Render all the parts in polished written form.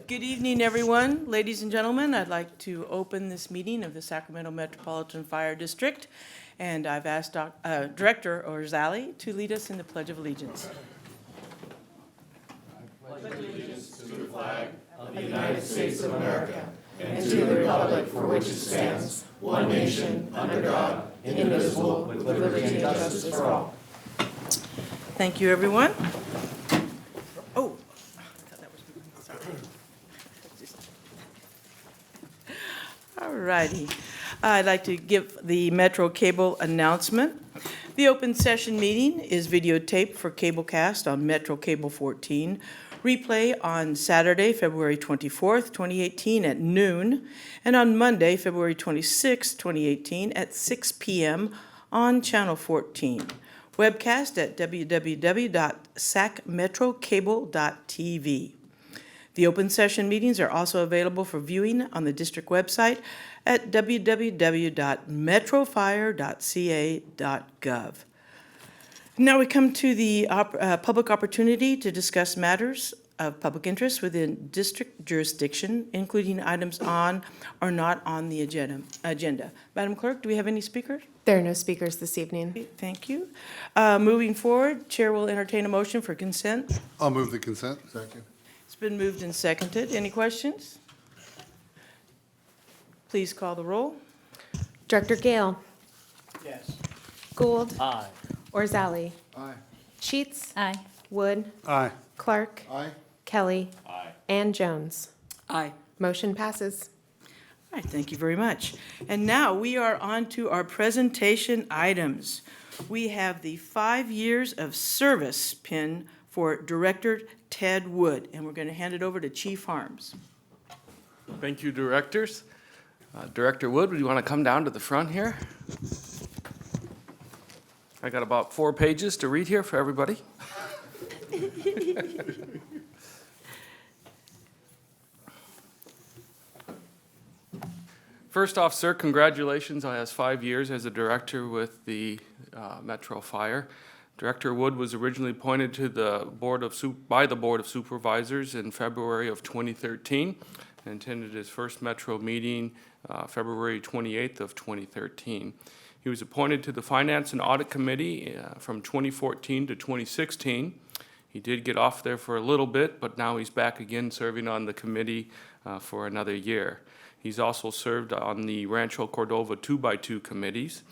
Good evening, everyone. Ladies and gentlemen, I'd like to open this meeting of the Sacramento Metropolitan Fire District, and I've asked Director Orzali to lead us in the Pledge of Allegiance. I pledge allegiance to the flag of the United States of America and to the republic for which it stands, one nation, under God, indivisible, with liberty and justice for all. Thank you, everyone. Oh, I thought that was sorry. All righty. I'd like to give the Metro Cable announcement. The open session meeting is videotaped for Cablecast on Metro Cable 14. Replay on Saturday, February 24th, 2018 at noon, and on Monday, February 26th, 2018 at 6 p.m. on Channel 14. Webcast at www.sacmetrocable.tv. The open session meetings are also available for viewing on the district website at www.metrofire.ca.gov. Now we come to the public opportunity to discuss matters of public interest within district jurisdiction, including items on or not on the agenda. Madam Clerk, do we have any speakers? There are no speakers this evening. Thank you. Moving forward, Chair will entertain a motion for consent. I'll move the consent. Second. It's been moved and seconded. Any questions? Please call the roll. Director Gale. Yes. Gould. Aye. Orzali. Aye. Sheets. Aye. Wood. Aye. Clark. Aye. Kelly. Aye. And Jones. Aye. Motion passes. All right, thank you very much. And now we are on to our presentation items. We have the 5 years of service pin for Director Ted Wood, and we're going to hand it over to Chief Harms. Thank you, directors. Director Wood, would you want to come down to the front here? I got about 4 pages to read here for everybody. First off, sir, congratulations on his 5 years as a director with the Metro Fire. Director Wood was originally appointed to the by the Board of Supervisors in February of 2013 and attended his first Metro meeting February 28th of 2013. He was appointed to the Finance and Audit Committee from 2014 to 2016. He did get off there for a little bit, but now he's back again serving on the committee for another year. He's also served on the Rancho Cordova 2x2 committees.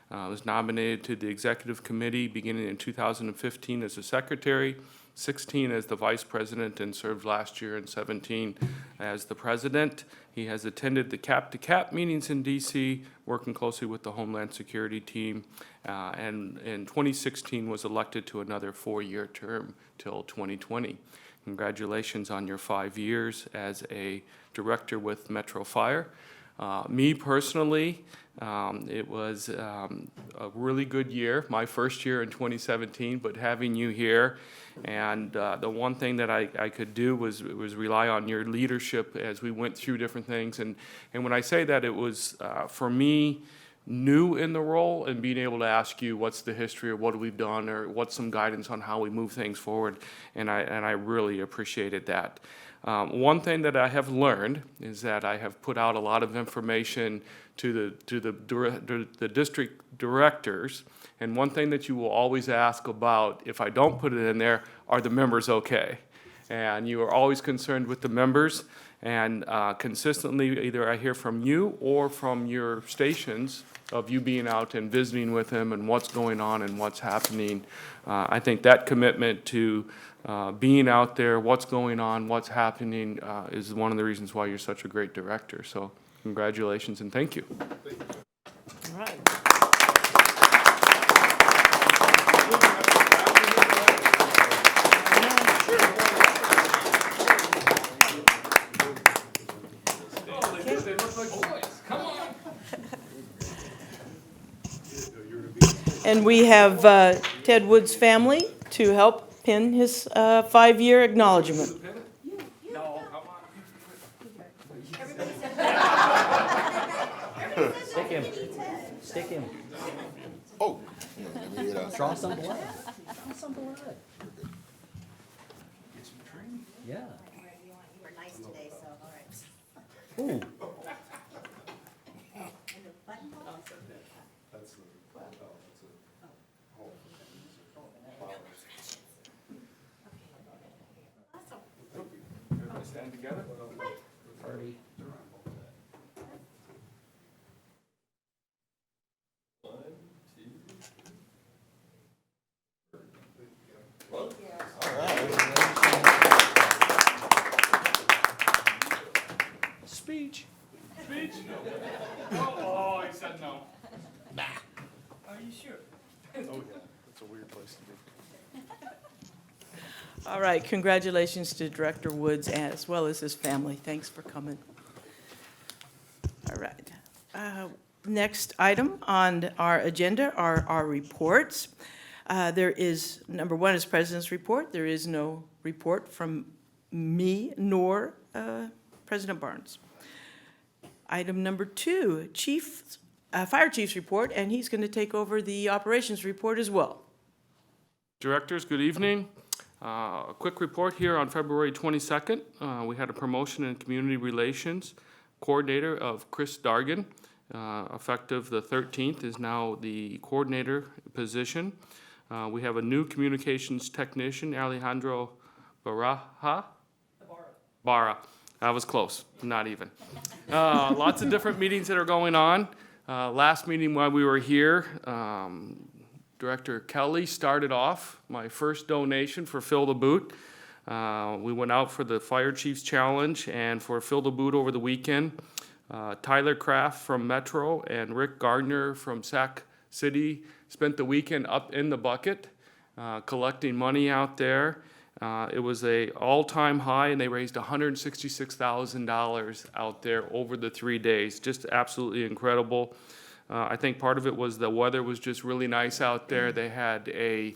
Was nominated to the executive committee beginning in 2015 as a secretary, 16 as the vice president, and served last year in 17 as the president. He has attended the cap-to-cap meetings in DC, working closely with the Homeland Security team, and in 2016 was elected to another 4-year term till 2020. Congratulations on your 5 years as a director with Metro Fire. Me personally, it was a really good year, my first year in 2017, but having you here, and the one thing that I could do was rely on your leadership as we went through different things. And when I say that, it was, for me, new in the role and being able to ask you what's the history or what have we done or what's some guidance on how we move things forward, and I really appreciated that. One thing that I have learned is that I have put out a lot of information to the district directors, and one thing that you will always ask about if I don't put it in there, are the members okay? And you are always concerned with the members, and consistently either I hear from you or from your stations of you being out and visiting with them and what's going on and what's happening. I think that commitment to being out there, what's going on, what's happening, is one of the reasons why you're such a great director. So congratulations and thank you. All right. And we have Ted Wood's family to help pin his 5-year acknowledgement. Stick him. Oh. Draw some blood. Draw some blood. Yeah. You were nice today, Ooh. Everybody stand together. Party. Speech. Speech? Oh, he said no. Are you sure? Oh, yeah, that's a weird place to be. All right, congratulations to Director Woods as well as his family. Thanks for coming. All right. Next item on our agenda are our reports. There is, number one is President's report. There is no report from me nor President Barnes. Item number two, Fire Chief's report, and he's going to take over the operations report as well. Directors, good evening. A quick report here on February 22nd. We had a promotion in Community Relations Coordinator of Chris Dargan. Effective the 13th is now the coordinator position. We have a new communications technician, Alejandro Barra. That was close, not even. Lots of different meetings that are going on. Last meeting while we were here, Director Kelly started off my first donation for Fill the Boot. We went out for the Fire Chiefs Challenge and for Fill the Boot over the weekend. Tyler Kraft from Metro and Rick Gardner from Sac City spent the weekend up in the bucket, collecting money out there. It was a all-time high, and they raised $166,000 out there over the 3 days. Just absolutely incredible. I think part of it was the weather was just really nice out there. They had a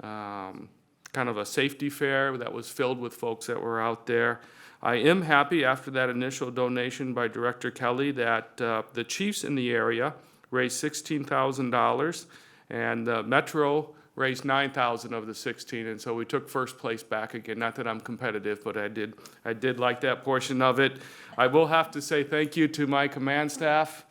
kind of a safety fair that was filled with folks that were out there. I am happy after that initial donation by Director Kelly that the chiefs in the area raised $16,000, and Metro raised $9,000 of the 16, and so we took first place back again. Not that I'm competitive, but I did like that portion of it. I will have to say thank you to my command staff,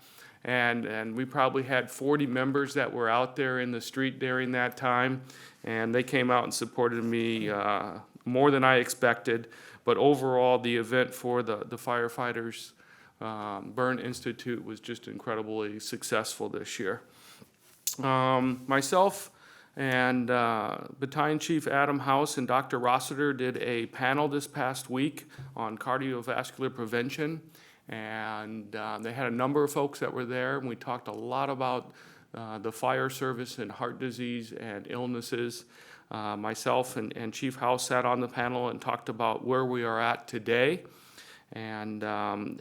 and we probably had 40 members that were out there in the street during that time, and they came out and supported me more than I expected. But overall, the event for the firefighters Burn Institute was just incredibly successful this year. Myself and Battalion Chief Adam House and Dr. Rossiter did a panel this past week on cardiovascular prevention, and they had a number of folks that were there, and we talked a lot about the fire service and heart disease and illnesses. Myself and Chief House sat on the panel and talked about where we are at today, and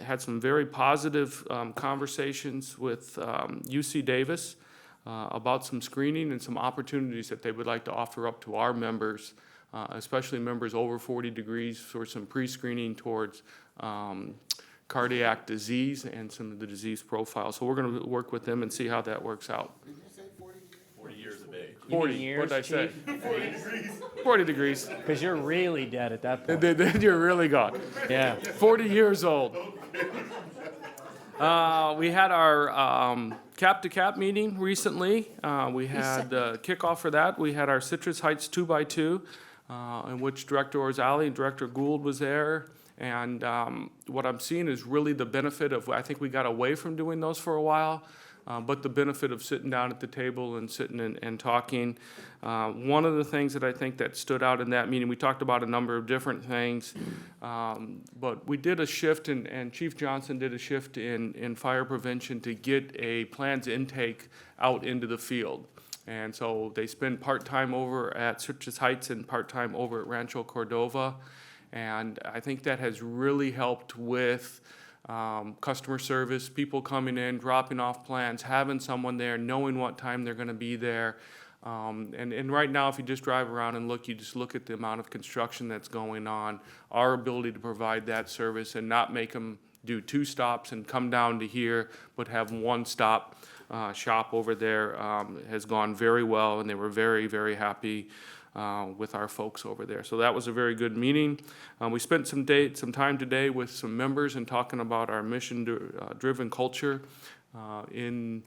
had some very positive conversations with UC Davis about some screening and some opportunities that they would like to offer up to our members, especially members over 40 degrees, for some pre-screening towards cardiac disease and some of the disease profiles. So we're going to work with them and see how that works out. Did you say 40 years of age? 40, what did I say? 40 degrees. 40 degrees. Because you're really dead at that point. Then you're really gone. Yeah. 40 years old. We had our cap-to-cap meeting recently. We had the kickoff for that. We had our Citrus Heights 2x2, in which Director Orzali and Director Gould was there. And what I'm seeing is really the benefit of, I think we got away from doing those for a while, but the benefit of sitting down at the table and sitting and talking. One of the things that I think that stood out in that meeting, we talked about a number of different things, but we did a shift, and Chief Johnson did a shift in fire prevention to get a plans intake out into the field. And so they spend part-time over at Citrus Heights and part-time over at Rancho Cordova. And I think that has really helped with customer service, people coming in, dropping off plans, having someone there, knowing what time they're going to be there. And right now, if you just drive around and look, you just look at the amount of construction that's going on, our ability to provide that service and not make them do 2 stops and come down to here, but have 1 stop shop over there has gone very well, and they were very, very happy with our folks over there. So that was a very good meeting. We spent some time today with some members and talking about our mission-driven culture in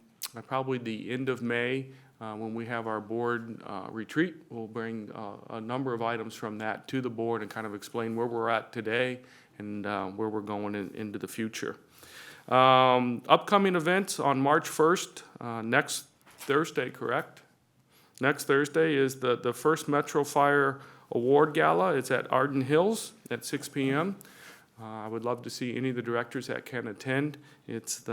probably the end of May. When we have our board retreat, we'll bring a number of items from that to the board and kind of explain where we're at today and where we're going into the future. Upcoming events on March 1st, next Thursday, correct? Next Thursday is the first Metro Fire Award Gala. It's at Arden Hills at 6 p.m. I would love to see any of the directors that can attend. It's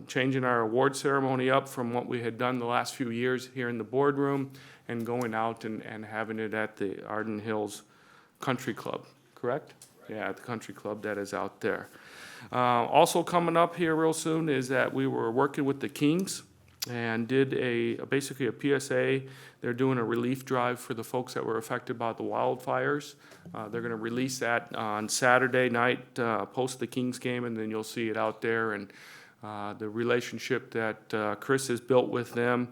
changing our award ceremony up from what we had done the last few years here in the boardroom and going out and having it at the Arden Hills Country Club, correct? Right. Yeah, at the country club that is out there. Also coming up here real soon is that we were working with the Kings and did basically a PSA. They're doing a relief drive for the folks that were affected by the wildfires. They're going to release that on Saturday night, post the Kings game, and then you'll see it out there. And the relationship that Chris has built with them,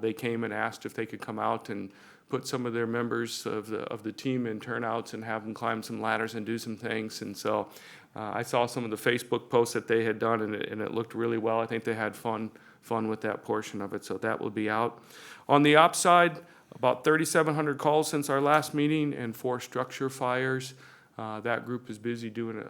they came and asked if they could come out and put some of their members of the team in turnouts and have them climb some ladders and do some things. And so I saw some of the Facebook posts that they had done, and it looked really well. I think they had fun with that portion of it, so that will be out. On the ops side, about 3,700 calls since our last meeting and 4 structure fires. That group is busy doing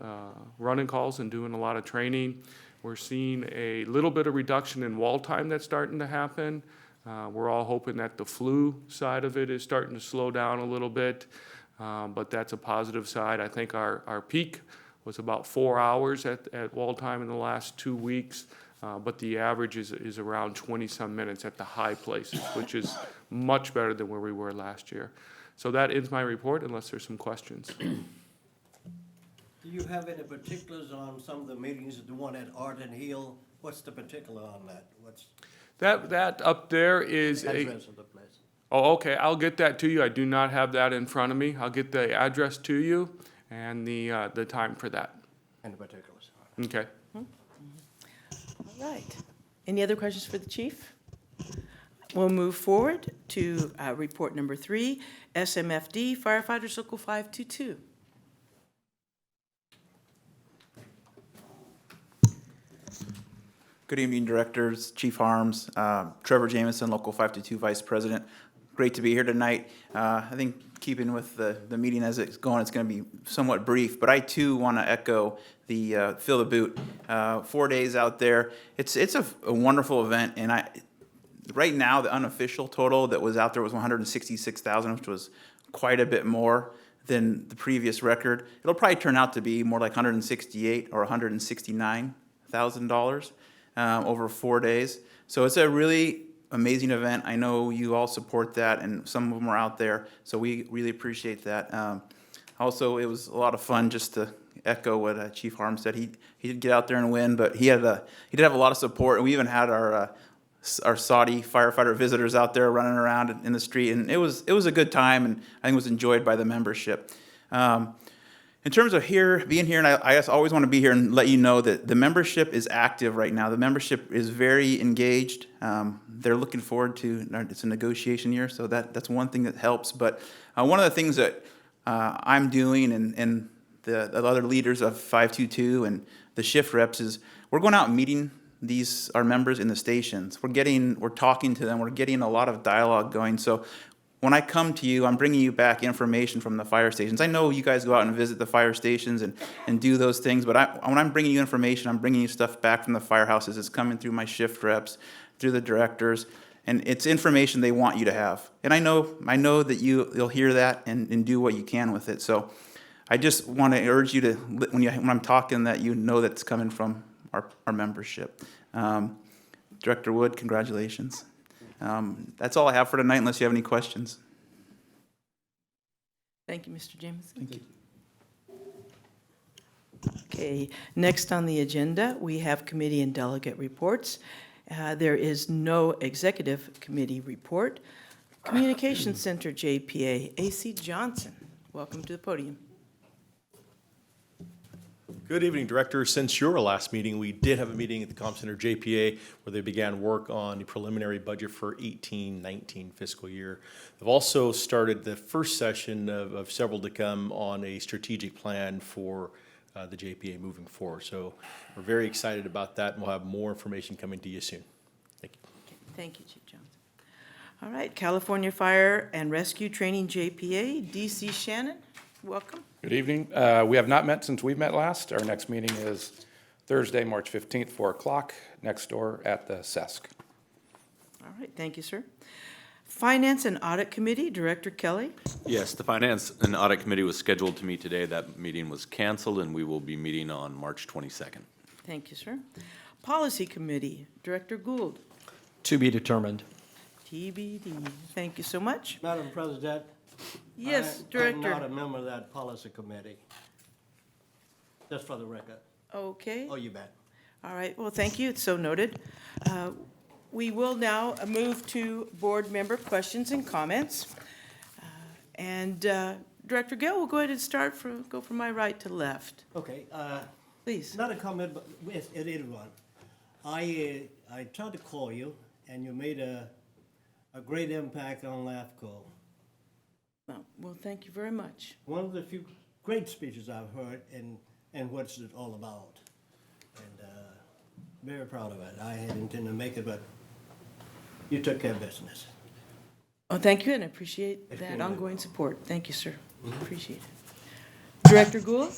running calls and doing a lot of training. We're seeing a little bit of reduction in wall time that's starting to happen. We're all hoping that the flu side of it is starting to slow down a little bit, but that's a positive side. I think our peak was about 4 hours at wall time in the last 2 weeks. But the average is around 20-some minutes at the high places, which is much better than where we were last year. So that ends my report, unless there's some questions. Do you have any particulars on some of the meetings, the one at Arden Hill? What's the particular on that? What's That up there is address of the place? Oh, okay, I'll get that to you. I do not have that in front of me. I'll get the address to you and the time for that. Any particulars? Okay. All right. Any other questions for the chief? We'll move forward to report number 3, SMFD Firefighters Local 522. Good evening, directors, Chief Harms, Trevor Jamison, Local 522 Vice President. Great to be here tonight. I think keeping with the meeting as it's going, it's going to be somewhat brief, but I too want to echo the Feel the Boot. 4 days out there. It's a wonderful event, and right now the unofficial total that was out there was 166,000, which was quite a bit more than the previous record. It'll probably turn out to be more like 168 or 169,000 dollars over 4 days. So it's a really amazing event. I know you all support that, and some of them are out there, so we really appreciate that. Also, it was a lot of fun, just to echo what Chief Harms said. He did get out there and win, but he did have a lot of support, and we even had our Saudi firefighter visitors out there running around in the street, and it was a good time, and I think it was enjoyed by the membership. In terms of being here, and I always want to be here and let you know that the membership is active right now. The membership is very engaged. They're looking forward to, it's a negotiation year, so that's one thing that helps. But one of the things that I'm doing and the other leaders of 522 and the shift reps is we're going out and meeting our members in the stations. We're talking to them. We're getting a lot of dialogue going. So when I come to you, I'm bringing you back information from the fire stations. I know you guys go out and visit the fire stations and do those things, but when I'm bringing you information, I'm bringing you stuff back from the firehouses. It's coming through my shift reps, through the directors, and it's information they want you to have. And I know that you'll hear that and do what you can with it. So I just want to urge you to, when I'm talking, that you know that it's coming from our membership. Director Wood, congratulations. That's all I have for tonight, unless you have any questions. Thank you, Mr. Jameson. Thank you. Okay, next on the agenda, we have committee and delegate reports. There is no executive committee report. Communications Center, JPA, AC Johnson, welcome to the podium. Good evening, Director. Since your last meeting, we did have a meeting at the Comm Center JPA where they began work on the preliminary budget for 18-19 fiscal year. They've also started the first session of several to come on a strategic plan for the JPA moving forward. So we're very excited about that, and we'll have more information coming to you soon. Thank you. Okay, thank you, Chief Jones. All right, California Fire and Rescue Training JPA, DC Shannon, welcome. Good evening. We have not met since we've met last. Our next meeting is Thursday, March 15th, 4 o'clock, next door at the CESC. All right, thank you, sir. Finance and Audit Committee, Director Kelly. Yes, the Finance and Audit Committee was scheduled to meet today. That meeting was canceled, and we will be meeting on March 22nd. Thank you, sir. Policy Committee, Director Gould. To be determined. TBD. Thank you so much. Madam President? Yes, I'm Director. not a member of that policy committee. Just for the record. Okay. Oh, you bet. All right, well, thank you, it's so noted. We will now move to board member questions and comments. And Director Gill, we'll go ahead and go from my right to left, Okay, please. not a comment, but it is one. I tried to call you, and you made a great impact on LAFCO. Well, thank you very much. One of the few great speeches I've heard, and what's it all about. And very proud of it. I had intended to make it, but you took care of business. Oh, thank you, and I appreciate that Excellent. ongoing support. Thank you, sir. Appreciate it. Director Gould?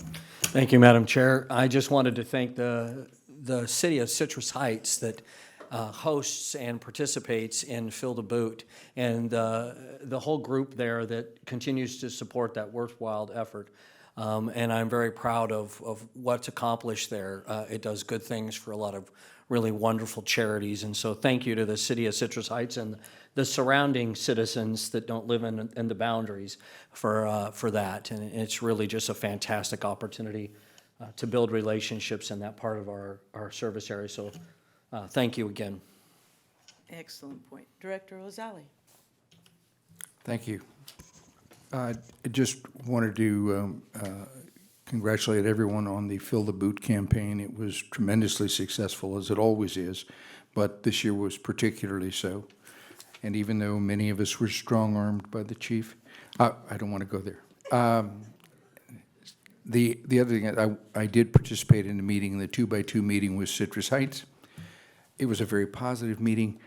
Thank you, Madam Chair. I just wanted to thank the city of Citrus Heights that hosts and participates in Fill the Boot, and the whole group there that continues to support that worthwhile effort. And I'm very proud of what's accomplished there. It does good things for a lot of really wonderful charities, and so thank you to the city of Citrus Heights and the surrounding citizens that don't live in the boundaries for that. And it's really just a fantastic opportunity to build relationships in that part of our service area. So thank you again. Excellent point. Director Ozali? Thank you. I just wanted to congratulate everyone on the Fill the Boot campaign. It was tremendously successful, as it always is, but this year was particularly so. And even though many of us were strong-armed by the chief, I don't want to go there. The other thing, I did participate in the meeting, the 2x2 meeting with Citrus Heights. It was a very positive meeting.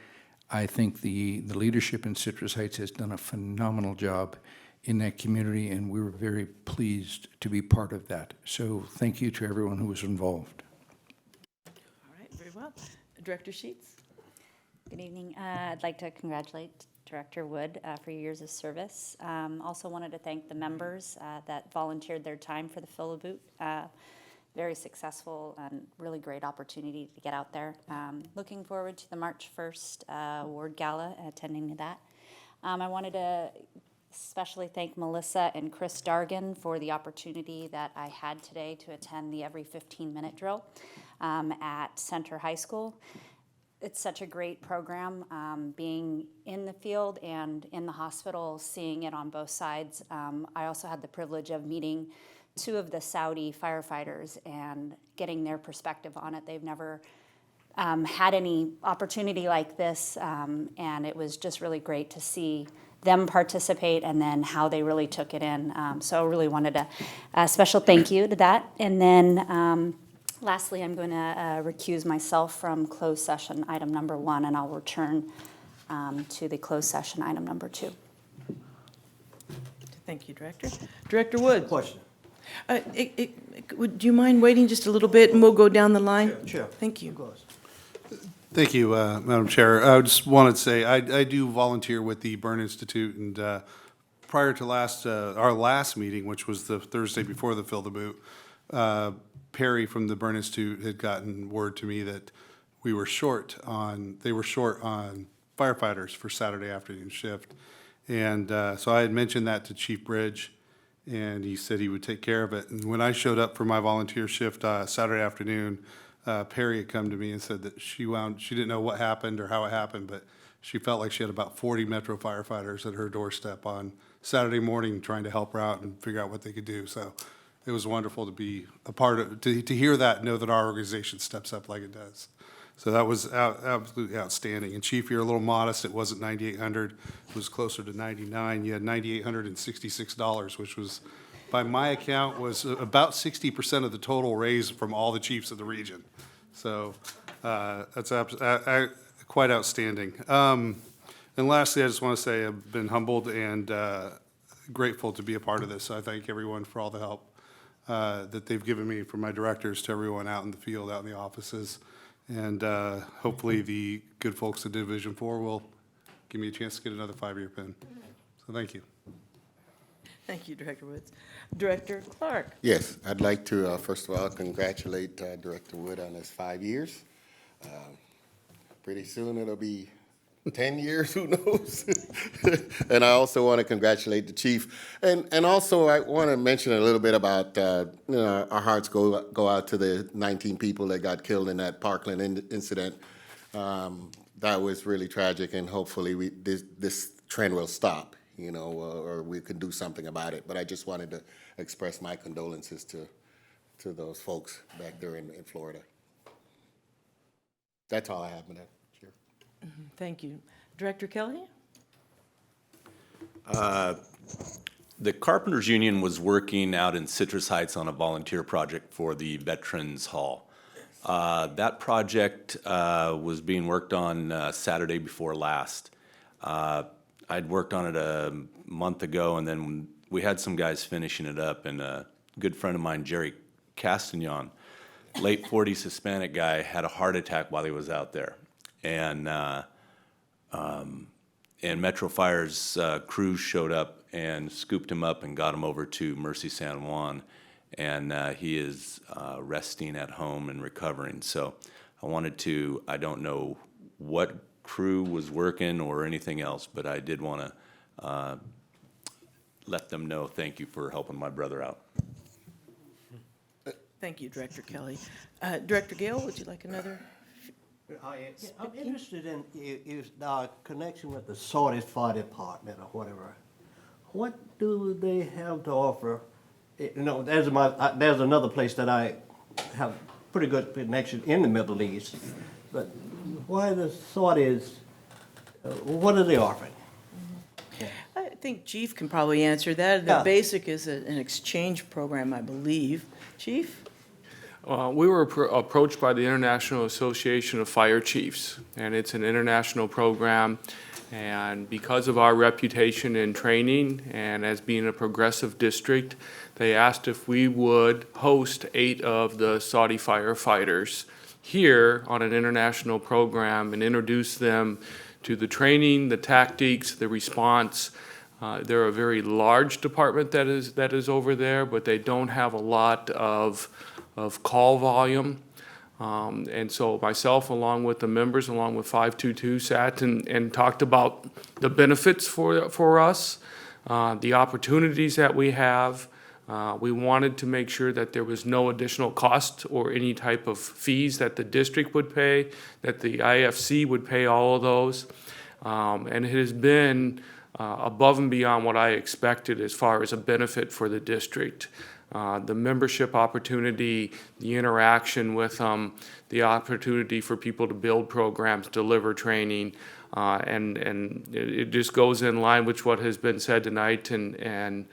I think the leadership in Citrus Heights has done a phenomenal job in that community, and we were very pleased to be part of that. So thank you to everyone who was involved. All right, very well. Director Sheets? Good evening. I'd like to congratulate Director Wood for your years of service. Also wanted to thank the members that volunteered their time for the Fill the Boot. Very successful and really great opportunity to get out there. Looking forward to the March 1st award gala, attending to that. I wanted to especially thank Melissa and Chris Dargan for the opportunity that I had today to attend the every 15-minute drill at Center High School. It's such a great program, being in the field and in the hospital, seeing it on both sides. I also had the privilege of meeting two of the Saudi firefighters and getting their perspective on it. They've never had any opportunity like this, and it was just really great to see them participate and then how they really took it in. So really wanted a special thank you to that. And then lastly, I'm going to recuse myself from closed session item number 1, and I'll return to the closed session item number 2. Thank you, Director. Director Wood? Question. Would you mind waiting just a little bit, and we'll go down the line? Sure. Thank you. Of course. Thank you, Madam Chair. I just wanted to say, I do volunteer with the Burn Institute, and prior to our last meeting, which was the Thursday before the Fill the Boot, Perry from the Burn Institute had gotten word to me that they were short on firefighters for Saturday afternoon shift. And so I had mentioned that to Chief Bridge, and he said he would take care of it. And when I showed up for my volunteer shift Saturday afternoon, Perry had come to me and said that she didn't know what happened or how it happened, but she felt like she had about 40 Metro firefighters at her doorstep on Saturday morning trying to help her out and figure out what they could do. So it was wonderful to be a part of, to hear that, know that our organization steps up like it does. So that was absolutely outstanding. And Chief, you're a little modest. It wasn't 9,800. It was closer to 99. You had $9,866, which was, by my account, was about 60% of the total raise from all the chiefs of the region. So that's quite outstanding. And lastly, I just want to say I've been humbled and grateful to be a part of this. So I thank everyone for all the help that they've given me, from my directors to everyone out in the field, out in the offices. And hopefully the good folks at Division 4 will give me a chance to get another 5-year pin. So thank you. Thank you, Director Woods. Director Clark. Yes, I'd like to, first of all, congratulate Director Wood on his 5 years. Pretty soon it'll be 10 years, who knows? And I also want to congratulate the chief. And also I want to mention a little bit about, our hearts go out to the 19 people that got killed in that Parkland incident. That was really tragic, and hopefully this trend will stop, or we can do something about it. But I just wanted to express my condolences to those folks back there in Florida. That's all I have, Madam Chair. Thank you. Director Kelly? The Carpenters Union was working out in Citrus Heights on a volunteer project for the Veterans Hall. That project was being worked on Saturday before last. I'd worked on it a month ago, and then we had some guys finishing it up, and a good friend of mine, Jerry Castagnon, late 40s Hispanic guy, had a heart attack while he was out there. And Metro Fire's crews showed up and scooped him up and got him over to Mercy San Juan, and he is resting at home and recovering. So I don't know what crew was working or anything else, but I did want to let them know thank you for helping my brother out. Thank you, Director Kelly. Director Gale, would you like another? I'm interested in our connection with the Saudi Fire Department or whatever. What do they have to offer? There's another place that I have pretty good connection in the Middle East, but why the Saudis? What are they offering? I think Chief can probably answer that. The basic is an exchange program, I believe. Chief? We were approached by the International Association of Fire Chiefs, and it's an international program. And because of our reputation in training and as being a progressive district, they asked if we would host 8 of the Saudi firefighters here on an international program and introduce them to the training, the tactics, the response. They're a very large department that is over there, but they don't have a lot of call volume. And so myself, along with the members, along with 522, sat and talked about the benefits for us, the opportunities that we have. We wanted to make sure that there was no additional cost or any type of fees that the district would pay, that the IFC would pay all of those. And it has been above and beyond what I expected as far as a benefit for the district. The membership opportunity, the interaction with them, the opportunity for people to build programs, deliver training, and it just goes in line with what has been said tonight, and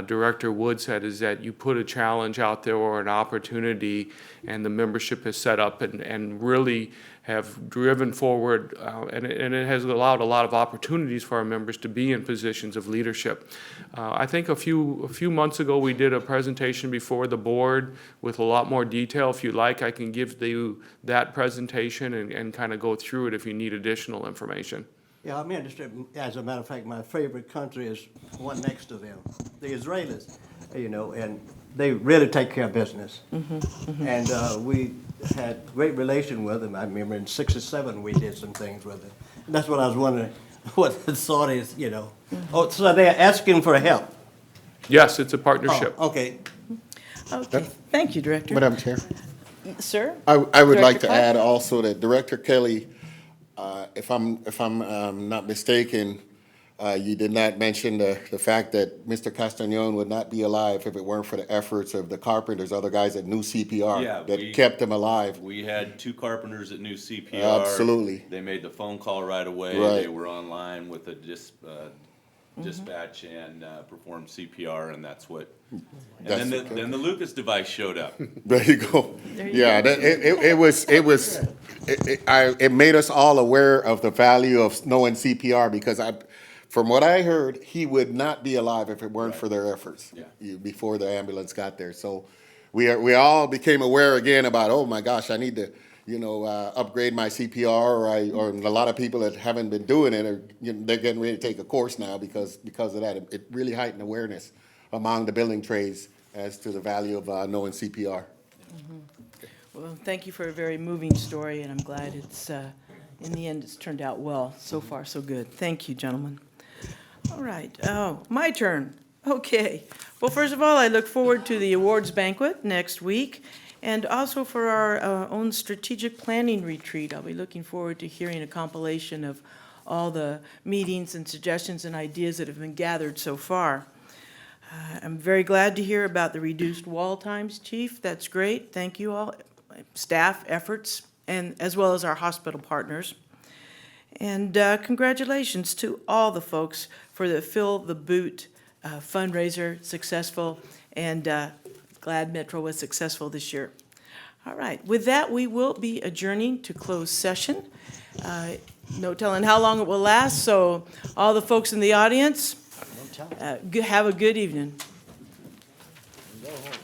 Director Wood said, is that you put a challenge out there or an opportunity, and the membership is set up and really have driven forward, and it has allowed a lot of opportunities for our members to be in positions of leadership. I think a few months ago we did a presentation before the board with a lot more detail. If you like, I can give you that presentation and kind of go through it if you need additional information. Yeah, I'm interested. As a matter of fact, my favorite country is one next to them, the Israelis. And they really take care of business. And we had great relation with them. I remember in '67 we did some things with them. And that's what I was wondering, what the Saudis, Oh, so they're asking for help? Yes, it's a partnership. Oh, okay. Okay, thank you, Director. Madam Chair, Sir? I would like Director to add also that Director Kelly, if I'm not mistaken, You did not mention the fact that Mr. Castañon would not be alive if it weren't for the efforts of the carpenters, other guys that knew CPR, Yeah, that kept him alive. We had two carpenters that knew CPR. Absolutely. They made the phone call right away. Right. They were online with the dispatch and performed CPR, and that's what. And then That's then the Lucas device showed up. There you go. There you Yeah, it made us all aware of the value of knowing CPR, because from what I heard, he would not be alive if it weren't for their efforts. Yeah. Before the ambulance got there. So we all became aware again about, oh my gosh, I need to, upgrade my CPR, or a lot of people that haven't been doing it are, they're getting ready to take a course now because of that. It really heightened awareness among the building trades as to the value of knowing CPR. Well, thank you for a very moving story, and I'm glad it's, in the end, it's turned out well. So far, so good. Thank you, gentlemen. All right. Oh, my turn. Okay. Well, first of all, I look forward to the awards banquet next week, and also for our own strategic planning retreat. I'll be looking forward to hearing a compilation of all the meetings and suggestions and ideas that have been gathered so far. I'm very glad to hear about the reduced wall times, Chief. That's great. Thank you all, staff efforts, and as well as our hospital partners. And congratulations to all the folks for the Fill the Boot fundraiser, successful, and glad Metro was successful this year. All right, with that, we will be adjourning to closed session. No telling how long it will last, so all the folks in the audience, have a good evening. Go home.